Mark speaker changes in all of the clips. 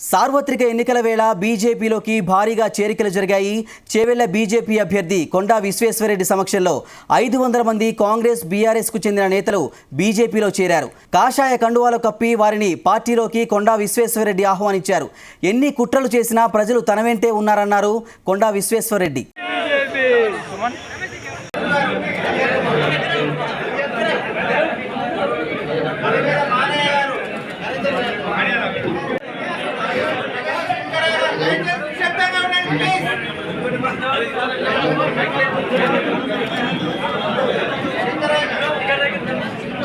Speaker 1: సార్వత్రిక ఎన్నికల వేళ బీజేపీలోకి భారీగా చేరికలు జరిగాయి. చేవెళ్ల బీజేపీ అభ్యర్థి కొండా విశ్వేశ్వరరెడ్డి సమక్షంలో 500 మంది కాంగ్రెస్ బీఆర్ఎస్కు చెందిన నేతలు బీజేపీలో చేరారు. కాషాయ కండువాలు కప్పి వారిని పార్టీలోకి కొండా విశ్వేశ్వరరెడ్డి ఆహ్వానించారు. ఎన్ని కుట్రలు చేసినా ప్రజలు తన వెంటే ఉన్నారన్నారు కొండా విశ్వేశ్వరరెడ్డి.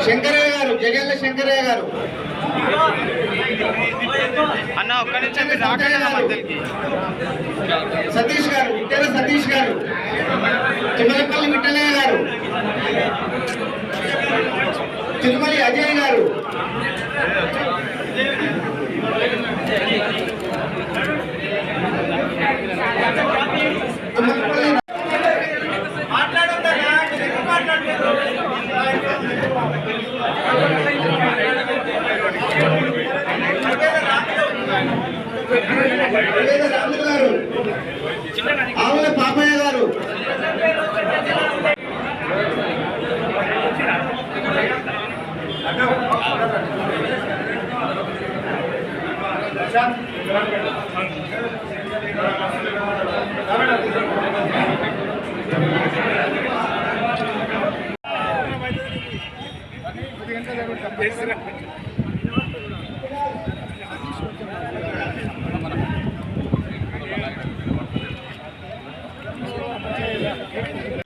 Speaker 2: శంకరయ్య గారు, జగల్ల శంకరయ్య గారు
Speaker 3: అన్న ఒక్క నిమిషం మీరు రాకన్నా మధ్యకి.
Speaker 2: సతీష్ గారు, ఇద్దరు సతీష్ గారు, తిమ్మలపల్లి విఠలయ్య గారు, తిరుమలి అజయ్ గారు, తిమ్మలపల్లి రాములు గారు, ఆవుల పాపయ్య గారు,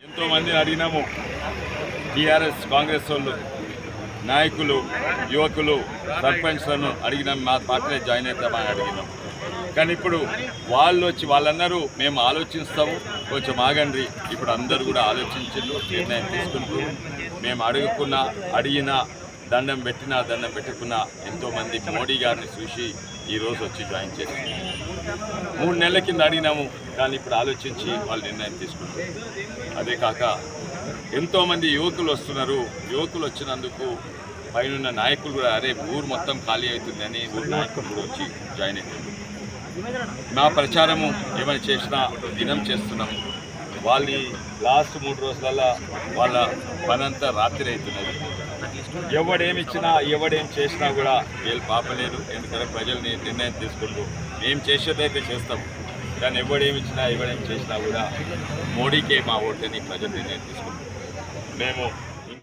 Speaker 4: ఎంతో మందిని అడిగినాము. టీఆర్ఎస్ కాంగ్రెస్ వాళ్ళు నాయకులు, యువకులు, సర్పంచ్లను అడిగినాం, మా పార్టీలో జాయిన్ అవుతామని అడిగినాం. కానీ ఇప్పుడు వాళ్ళు వచ్చి వాళ్ళన్నారు మేము ఆలోచిస్తాము, కొంచెం ఆగండి. ఇప్పుడు అందరూ కూడా ఆలోచించారు, నిర్ణయం తీసుకుంటూ మేము అడిగినా దండం పెట్టుకున్నా ఎంతోమంది మోడీ గారిని చూసి ఈరోజు వచ్చి జాయిన్ చేసి 3 నెలల కింద అడిగినాము. కానీ ఇప్పుడు ఆలోచించి వాళ్ళు నిర్ణయం తీసుకుంటారు. అదే కాక ఎంతోమంది యువకులు వస్తున్నారు. యువకులు వచ్చినందుకు పైన నాయకులు కూడా అరే ఊరు మొత్తం ఖాళీ అవుతుందని ఊరు నాయకులు కూడా వచ్చి జాయిన్ అవుతుంది. మా ప్రచారము ఏమైనా చేసినా దినం చేస్తున్నాము. వాళ్ళ లాస్ట్ 3 రోజులలో వాళ్ళ పనంతా రాత్రి అవుతున్నది. ఎవడేమిచ్చినా ఎవడేం చేసినా కూడా వీళ్ళు పాపలేదు. ఎందుకంటే ప్రజలు నిర్ణయం తీసుకుంటూ మేము చేసేదైతే చేస్తాము. కానీ ఎవడేమిచ్చినా ఎవడేం చేసినా కూడా మోడీకే మా ఓటని ప్రజలు నిర్ణయం తీసుకుంటాం. మేము